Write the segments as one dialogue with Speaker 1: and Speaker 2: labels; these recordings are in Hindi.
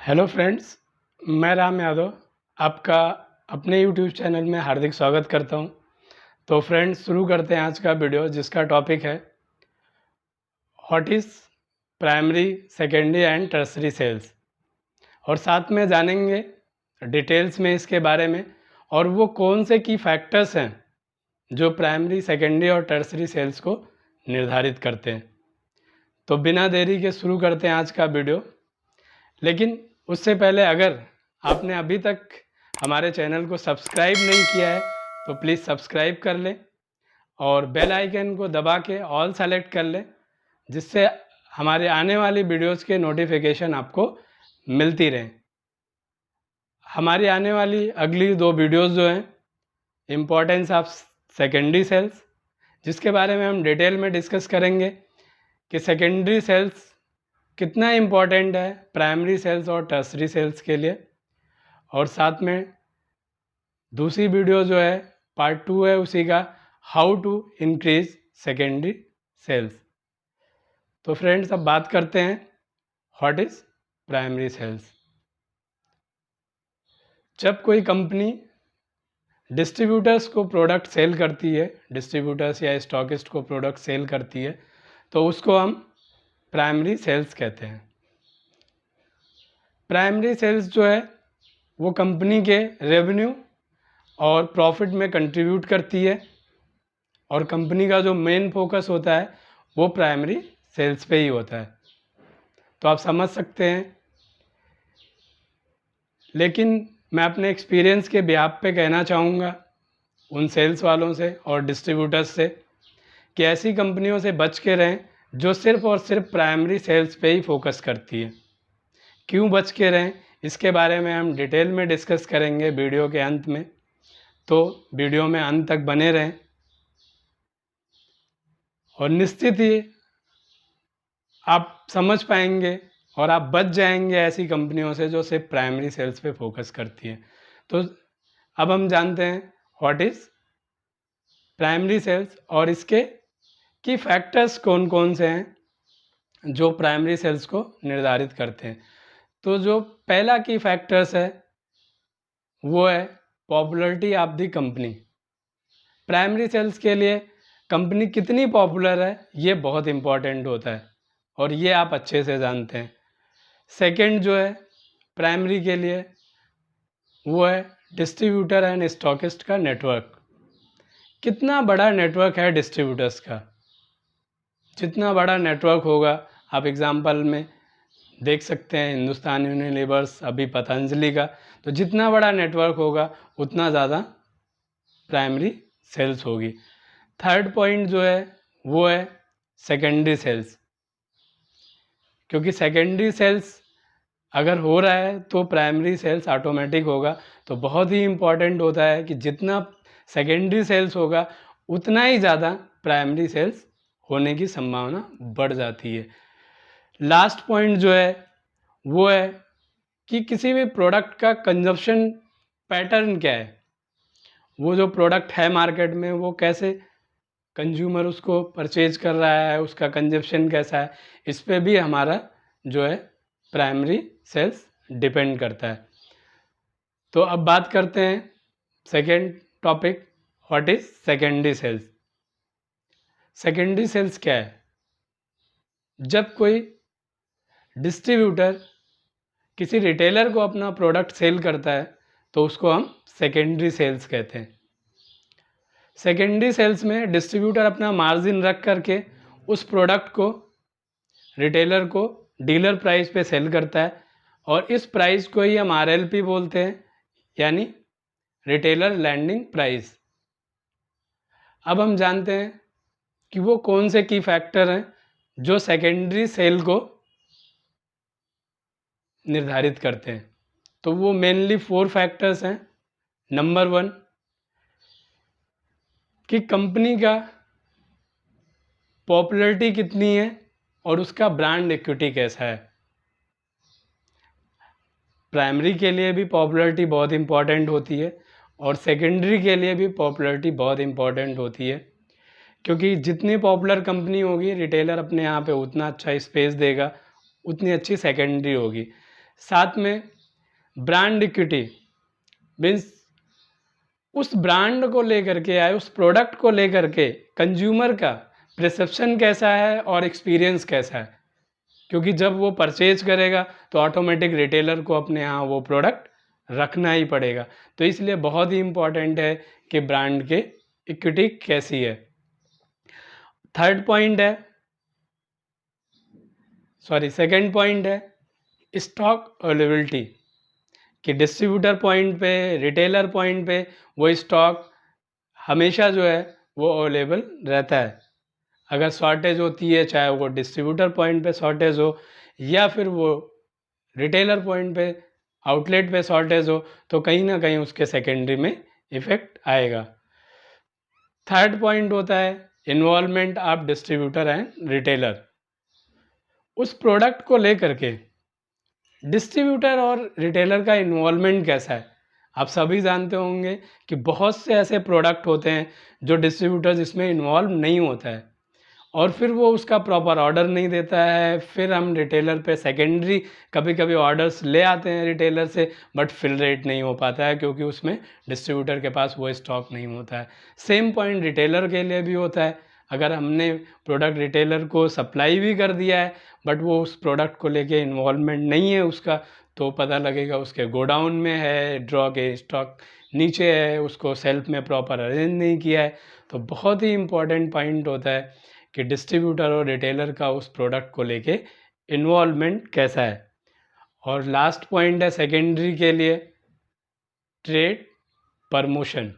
Speaker 1: हेलो फ्रेंड्स, मैं राम यादव आपका अपने यूट्यूब चैनल में हार्दिक स्वागत करता हूं। तो फ्रेंड्स, शुरू करते हैं आज का वीडियो, जिसका टॉपिक है what is primary, secondary and tertiary sales. और साथ में जानेंगे डिटेल्स में इसके बारे में और वो कौन से की फैक्टर्स हैं जो प्राइमरी, सेकेंडरी और टर्सरी सेल्स को निर्धारित करते हैं। तो बिना देरी के शुरू करते हैं आज का वीडियो। लेकिन उससे पहले अगर आपने अभी तक हमारे चैनल को सब्सक्राइब नहीं किया है तो प्लीज़ सब्सक्राइब कर लें और बेल आइकन को दबा के ऑल सेलेक्ट कर लें, जिससे हमारे आने वाली वीडियोस के नोटिफिकेशन आपको मिलती रहें। हमारी आने वाली अगली 2 वीडियोस जो हैं, इम्पोर्टेंस ऑफ सेकेंडरी सेल्स, जिसके बारे में हम डिटेल में डिस्कस करेंगे कि सेकेंडरी सेल्स कितना इम्पॉर्टेंट है प्राइमरी सेल्स और टर्सरी सेल्स के लिए। और साथ में दूसरी वीडियो जो है पार्ट 2 है उसी का, how to increase secondary sales. तो फ्रेंड्स, अब बात करते हैं व्हाट इज़ प्राइमरी सेल्स। जब कोई कंपनी डिस्ट्रीब्यूटर्स को प्रोडक्ट सेल करती है, डिस्ट्रीब्यूटर्स या स्टॉकिस्ट को प्रोडक्ट सेल करती है, तो उसको हम प्राइमरी सेल्स कहते हैं। प्राइमरी सेल्स जो है वो कंपनी के रेवेन्यू और प्रॉफिट में कंट्रीब्यूट करती है, और कंपनी का जो मेन फोकस होता है वो प्राइमरी सेल्स पे ही होता है। तो आप समझ सकते हैं। लेकिन मैं अपने एक्सपीरियंस के बिहाफ पे कहना चाहूँगा उन सेल्स वालों से और डिस्ट्रीब्यूटर्स से कि ऐसी कंपनियों से बच के रहें जो सिर्फ़ और सिर्फ प्राइमरी सेल्स पे ही फोकस करती है। क्यों बच के रहें, इसके बारे में हम डिटेल में डिस्कस करेंगे वीडियो के अंत में। तो वीडियो में अंत तक बने रहें और निश्चित ही आप समझ पाएंगे और आप बच जाएंगे ऐसी कंपनियों से जो सिर्फ प्राइमरी सेल्स पे फोकस करती है। तो अब हम जानते हैं व्हाट इज़ प्राइमरी सेल्स और इसके की फैक्टर्स कौन कौन से हैं जो प्राइमरी सेल्स को निर्धारित करते हैं। तो जो पहला की फैक्टर्स है वो है popularity of the company. Primary sales के लिए कंपनी कितनी पॉपुलर है ये बहुत इम्पॉर्टेंट होता है और ये आप अच्छे से जानते हैं। सेकंड जो है प्राइमरी के लिए वो है डिस्ट्रीब्यूटर एंड स्टॉकिस्ट का नेटवर्क। कितना बड़ा नेटवर्क है डिस्ट्रीब्यूटर्स का। जितना बड़ा नेटवर्क होगा, आप एग्जांपल में देख सकते हैं हिंदुस्तान यूनिलीवर्स, अभी पतंजलि का, तो जितना बड़ा नेटवर्क होगा उतना ज़्यादा प्राइमरी सेल्स होगी। थर्ड पॉइंट जो है वो है सेकेंडरी सेल्स, क्योंकि सेकेंडरी सेल्स अगर हो रहा है तो प्राइमरी सेल्स ऑटोमेटिक होगा। तो बहुत ही इम्पॉर्टेंट होता है कि जितना सेकेंडरी सेल्स होगा उतना ही ज़्यादा प्राइमरी सेल्स होने की संभावना बढ़ जाती है। लास्ट पॉइंट जो है वो है कि किसी भी प्रोडक्ट का कंजप्शन पैटर्न क्या है, वो जो प्रोडक्ट है मार्केट में वो कैसे कंज्यूमर उसको परचेज कर रहा है, उसका कंजप्शन कैसा है, इस पे भी हमारा जो है प्राइमरी सेल्स डिपेंड करता है। तो अब बात करते हैं second topic, what is secondary sales. Secondary sales क्या है? जब कोई डिस्ट्रीब्यूटर किसी रिटेलर को अपना प्रोडक्ट सेल करता है तो उसको हम सेकेंडरी सेल्स कहते हैं। सेकेंडरी सेल्स में डिस्ट्रीब्यूटर अपना मार्जिन रख करके उस प्रोडक्ट को रिटेलर को डीलर प्राइस पे सेल करता है, और इस प्राइस को ही हम आरएलपी बोलते हैं, यानी रिटेलर लैंडिंग प्राइस। अब हम जानते हैं कि वो कौन से की फैक्टर हैं जो सेकेंडरी सेल को निर्धारित करते हैं। तो वो मेनली 4 फैक्टर्स हैं। नंबर 1 कि कंपनी का पॉपुलैरिटी कितनी है और उसका ब्रांड इक्विटी कैसा है। प्राइमरी के लिए भी पॉपुलैरिटी बहुत इंपॉर्टेंट होती है और सेकेंडरी के लिए भी पॉपुलैरिटी बहुत इंपॉर्टेंट होती है, क्योंकि जितनी पॉपुलर कंपनी होगी रिटेलर अपने यहाँ पे उतना अच्छा स्पेस देगा, उतनी अच्छी सेकेंडरी होगी। साथ में ब्रांड इक्विटी मीन्स उस ब्रांड को लेकर के या उस प्रोडक्ट को लेकर के कंज्यूमर का परसेप्शन कैसा है और एक्सपीरियंस कैसा है, क्योंकि जब वो परचेज करेगा तो ऑटोमेटिक रिटेलर को अपने यहाँ वो प्रोडक्ट रखना ही पड़ेगा। तो इसलिए बहुत ही इम्पॉर्टेंट है कि ब्रांड के इक्विटी कैसी है। सेकंड पॉइंट है स्टॉक अवेलेबिलिटी, कि डिस्ट्रीब्यूटर पॉइंट पे, रिटेलर पॉइंट पे वो स्टॉक हमेशा जो है वो अवेलेबल रहता है। अगर शॉर्टेज होती है, चाहे वो डिस्ट्रीब्यूटर पॉइंट पे शॉर्टेज हो या फिर वो रिटेलर पॉइंट पे, आउटलेट पे शॉर्टेज हो, तो कहीं ना कहीं उसके सेकेंडरी में इफेक्ट आएगा। थर्ड पॉइंट होता है involvement of distributor and retailer. उस प्रोडक्ट को लेकर के डिस्ट्रीब्यूटर और रिटेलर का इन्वॉल्वमेंट कैसा है। आप सभी जानते होंगे कि बहुत से ऐसे प्रोडक्ट होते हैं जो डिस्ट्रीब्यूटर इसमें इन्वॉल्व नहीं होता है और फिर वो उसका प्रॉपर ऑर्डर नहीं देता है। फिर हम रिटेलर पे सेकेंडरी कभी कभी ऑर्डर्स ले आते हैं रिटेलर से, बट फिल रेट नहीं हो पाता है क्योंकि उसमें डिस्ट्रीब्यूटर के पास वो स्टॉक नहीं होता है। सेम पॉइंट रिटेलर के लिए भी होता है। अगर हमने प्रोडक्ट रिटेलर को सप्लाई भी कर दिया है बट वो उस प्रोडक्ट को लेके इन्वॉल्वमेंट नहीं है उसका, तो पता लगेगा उसके गोडाउन में है, ड्रॉ के स्टॉक नीचे है, उसको सेल्फ में प्रॉपर अरेंज नहीं किया है। तो बहुत ही इम्पॉर्टेंट पॉइंट होता है कि डिस्ट्रीब्यूटर और रिटेलर का उस प्रोडक्ट को लेके इन्वॉल्वमेंट कैसा है। और लास्ट पॉइंट है सेकेंडरी के लिए ट्रेड प्रमोशन।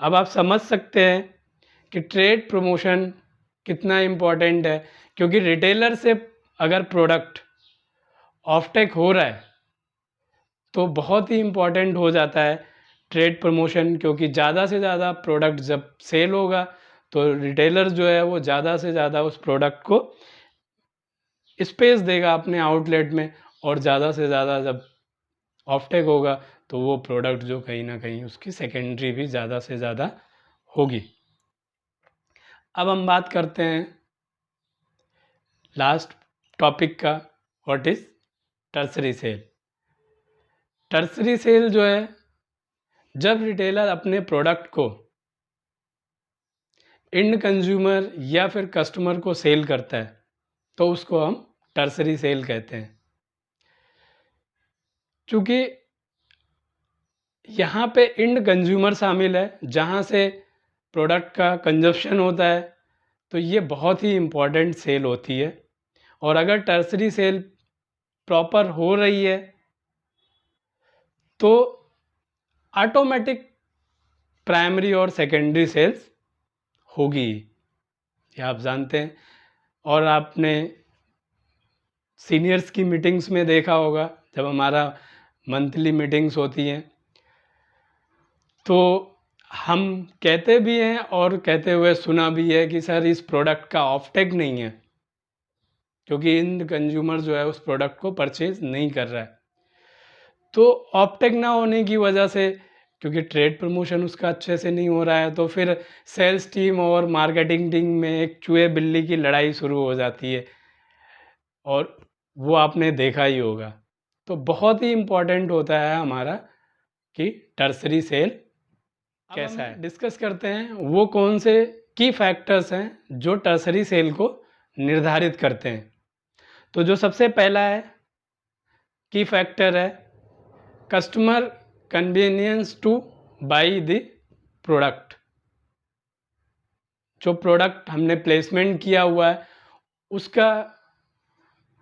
Speaker 1: अब आप समझ सकते हैं कि ट्रेड प्रमोशन कितना इम्पॉर्टेंट है, क्योंकि रिटेलर से अगर प्रोडक्ट ऑफटेक हो रहा है तो बहुत ही इम्पॉर्टेंट हो जाता है ट्रेड प्रमोशन, क्योंकि ज़्यादा से ज़्यादा प्रोडक्ट जब सेल होगा तो रिटेलर जो है वो ज़्यादा से ज़्यादा उस प्रोडक्ट को स्पेस देगा अपने आउटलेट में, और ज़्यादा से ज़्यादा जब ऑफटेक होगा तो वो प्रोडक्ट जो कहीं ना कहीं उसकी सेकेंडरी भी ज़्यादा से ज़्यादा होगी। अब हम बात करते हैं लास्ट टॉपिक का, what is tertiary sale. Tertiary sale जो है, जब रिटेलर अपने प्रोडक्ट को एंड कंज्यूमर या फिर कस्टमर को सेल करता है तो उसको हम टर्सरी सेल कहते हैं। क्योंकि यहाँ पे एंड कंज्यूमर शामिल है जहाँ से प्रोडक्ट का कंजप्शन होता है, तो ये बहुत ही इम्पॉर्टेंट सेल होती है। और अगर टर्सरी सेल प्रॉपर हो रही है तो ऑटोमेटिक प्राइमरी और सेकेंडरी सेल्स होगी, ये आप जानते हैं। और आपने सीनियर्स की मीटिंग्स में देखा होगा, जब हमारा मंथली मीटिंग्स होती हैं तो हम कहते भी हैं और कहते हुए सुना भी है कि सर इस प्रोडक्ट का ऑफटेक नहीं है, क्योंकि इन कंज्यूमर जो है उस प्रोडक्ट को परचेज नहीं कर रहा है। तो ऑफटेक ना होने की वजह से, क्योंकि ट्रेड प्रमोशन उसका अच्छे से नहीं हो रहा है, तो फिर सेल्स टीम और मार्केटिंग टीम में एक चूहे बिल्ली की लड़ाई शुरू हो जाती है, और वो आपने देखा ही होगा। तो बहुत ही इम्पॉर्टेंट होता है हमारा कि टर्सरी सेल कैसा है। डिस्कस करते हैं वो कौन से की फैक्टर्स हैं जो टर्सरी सेल को निर्धारित करते हैं। तो जो सबसे पहला है की फैक्टर है customer convenience two by the product. जो प्रोडक्ट हमने प्लेसमेंट किया हुआ है उसका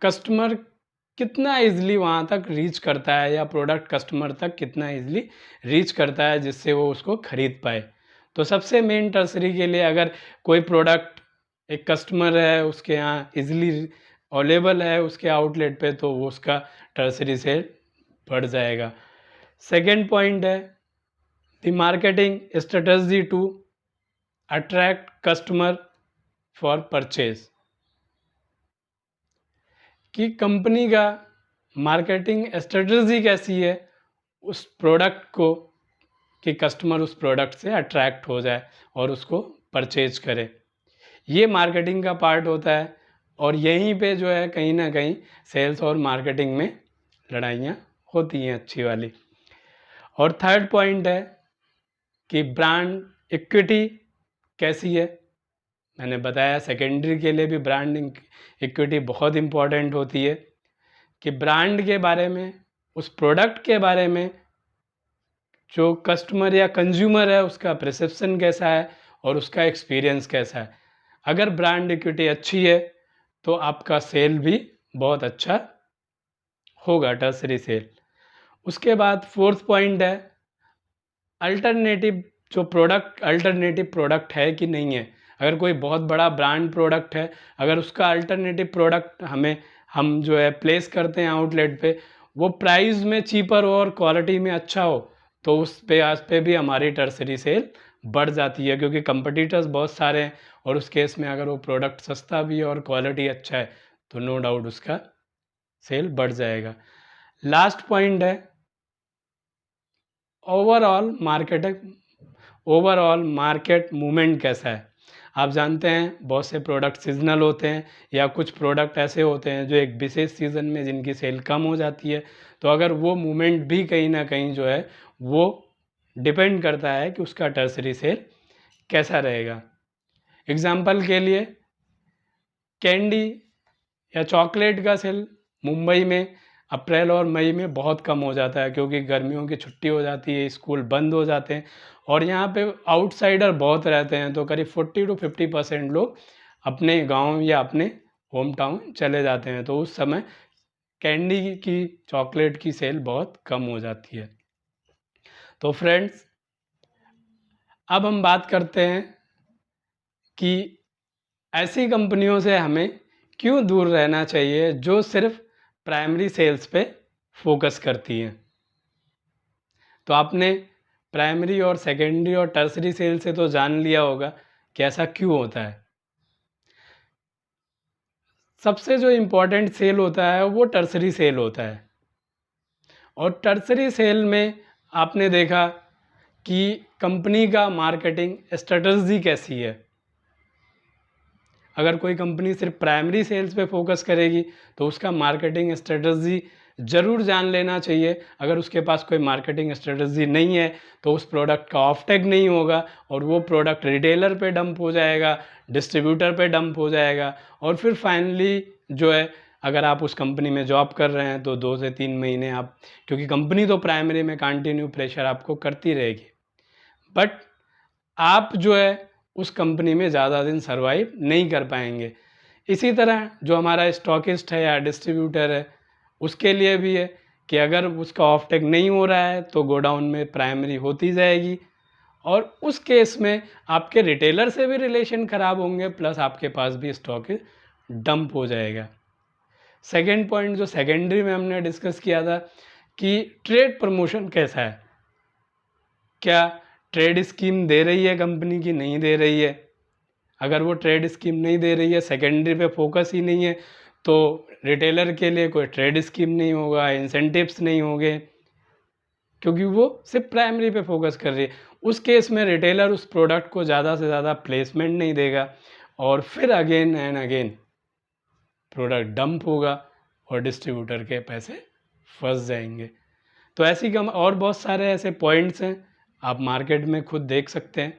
Speaker 1: कस्टमर कितना इजीली वहाँ तक रीच करता है, या प्रोडक्ट कस्टमर तक कितना इजीली रीच करता है जिससे वो उसको ख़रीद पाए। तो सबसे मेन टर्सरी के लिए, अगर कोई प्रोडक्ट एक कस्टमर है उसके यहाँ इजीली अवेलेबल है उसके आउटलेट पे, तो वो उसका टर्सरी सेल बढ़ जाएगा। सेकेंड पॉइंट है the marketing strategy to attract customer for purchase, कि कंपनी का मार्केटिंग स्ट्रेटजी कैसी है उस प्रोडक्ट को, कि कस्टमर उस प्रोडक्ट से अट्रैक्ट हो जाए और उसको परचेज करे। ये मार्केटिंग का पार्ट होता है। और यहीं पे जो है कहीं ना कहीं सेल्स और मार्केटिंग में लड़ाइयाँ होती हैं अच्छी वाली। और थर्ड पॉइंट है कि ब्रांड इक्विटी कैसी है। मैंने बताया सेकेंडरी के लिए भी ब्रांड इक्विटी बहुत इम्पॉर्टेंट होती है कि ब्रांड के बारे में, उस प्रोडक्ट के बारे में जो कस्टमर या कंज्यूमर है उसका परसेप्शन कैसा है और उसका एक्सपीरियंस कैसा है। अगर ब्रांड इक्विटी अच्छी है तो आपका सेल भी बहुत अच्छा होगा, टर्सरी सेल। उसके बाद फोर्थ पॉइंट है अल्टरनेटिव, जो प्रोडक्ट अल्टरनेटिव प्रोडक्ट है कि नहीं है। अगर कोई बहुत बड़ा ब्रांड प्रोडक्ट है, अगर उसका अल्टरनेटिव प्रोडक्ट हम जो है प्लेस करते हैं आउटलेट पे, वो प्राइस में चीपर हो और क्वालिटी में अच्छा हो, तो उस पे भी हमारी टर्सरी सेल बढ़ जाती है, क्योंकि कंपटीटर्स बहुत सारे हैं और उस केस में अगर वो प्रोडक्ट सस्ता भी है और क्वालिटी अच्छा है तो नो डाउट उसका सेल बढ़ जाएगा। लास्ट पॉइंट है ओवरऑल मार्केट मूवमेंट कैसा है। आप जानते हैं बहुत से प्रोडक्ट सीजनल होते हैं या कुछ प्रोडक्ट ऐसे होते हैं जो एक विशेष सीज़न में जिनकी सेल कम हो जाती है, तो अगर वो मूवमेंट भी कहीं ना कहीं जो है वो डिपेंड करता है कि उसका टर्सरी सेल कैसा रहेगा। एग्जाम्पल के लिए कैंडी या चॉकलेट का सेल मुंबई में अप्रैल और मई में बहुत कम हो जाता है, क्योंकि गर्मियों की छुट्टी हो जाती है, स्कूल बंद हो जाते हैं और यहाँ पे आउटसाइडर बहुत रहते हैं, तो करीब 40 to 50% लोग अपने गांव या अपने होम टाउन चले जाते हैं, तो उस समय कैंडी की, चॉकलेट की सेल बहुत कम हो जाती है। तो फ्रेंड्स, अब हम बात करते हैं कि ऐसी कंपनियों से हमें क्यों दूर रहना चाहिए जो सिर्फ प्राइमरी सेल्स पे फोकस करती हैं। तो आपने प्राइमरी और सेकेंडरी और टर्सरी सेल से तो जान लिया होगा कि ऐसा क्यों होता है। सबसे जो इम्पोर्टेंट सेल होता है वो टर्सरी सेल होता है, और टर्सरी सेल में आपने देखा कि कंपनी का मार्केटिंग स्ट्रेटजी कैसी है। अगर कोई कंपनी सिर्फ प्राइमरी सेल्स पे फोकस करेगी तो उसका मार्केटिंग स्ट्रेटजी ज़रूर जान लेना चाहिए। अगर उसके पास कोई मार्केटिंग स्ट्रेटजी नहीं है तो उस प्रोडक्ट का ऑफटेक नहीं होगा और वो प्रोडक्ट रिटेलर पे डंप हो जाएगा, डिस्ट्रीब्यूटर पे डंप हो जाएगा, और फिर फाइनली जो है, अगर आप उस कंपनी में जॉब कर रहे हैं तो 2 से 3 महीने आप, क्योंकि कंपनी तो प्राइमरी में कंटिन्यू प्रेशर आपको करती रहेगी, बट आप जो है उस कंपनी में ज़्यादा दिन सर्वाइव नहीं कर पाएंगे। इसी तरह जो हमारा स्टॉकिस्ट है या डिस्ट्रीब्यूटर है, उसके लिए भी है कि अगर उसका ऑफटेक नहीं हो रहा है तो गोडाउन में प्राइमरी होती जाएगी, और उस केस में आपके रिटेलर से भी रिलेशन ख़राब होंगे, प्लस आपके पास भी स्टॉक डंप हो जाएगा। सेकेंड पॉइंट जो सेकेंडरी में हमने डिस्कस किया था कि ट्रेड प्रमोशन कैसा है, क्या ट्रेड स्कीम दे रही है कंपनी की, नहीं दे रही है। अगर वो ट्रेड स्कीम नहीं दे रही है, सेकेंडरी पे फोकस ही नहीं है, तो रिटेलर के लिए कोई ट्रेड स्कीम नहीं होगा, इंसेंटिव्स नहीं होंगे, क्योंकि वो सिर्फ प्राइमरी पे फोकस कर रही है। उस केस में रिटेलर उस प्रोडक्ट को ज़्यादा से ज़्यादा प्लेसमेंट नहीं देगा और फिर again and again product dump होगा और डिस्ट्रीब्यूटर के पैसे फंस जाएंगे। तो ऐसी और बहुत सारे ऐसे पॉइंट्स हैं, आप मार्केट में खुद देख सकते हैं।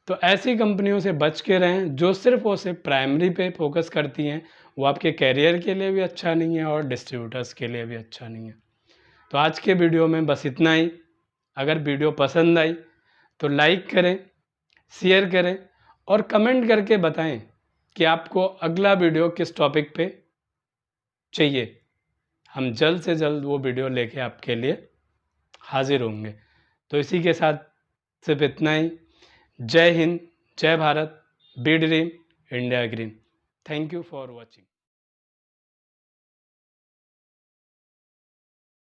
Speaker 1: तो ऐसी कंपनियों से बच के रहें जो सिर्फ और सिर्फ प्राइमरी पे फोकस करती हैं। वो आपके कैरियर के लिए भी अच्छा नहीं है और डिस्ट्रीब्यूटर्स के लिए भी अच्छा नहीं है। तो आज के वीडियो में बस इतना ही। अगर वीडियो पसंद आई तो लाइक करें, शेयर करें और कमेंट करके बताएं कि आपको अगला वीडियो किस टॉपिक पे चाहिए। हम जल्द से जल्द वो वीडियो लेके आपके लिए हाजिर होंगे। तो इसी के साथ सिर्फ इतना ही। जय हिंद, जय Bharat, B dream, India green. Thank you for watching.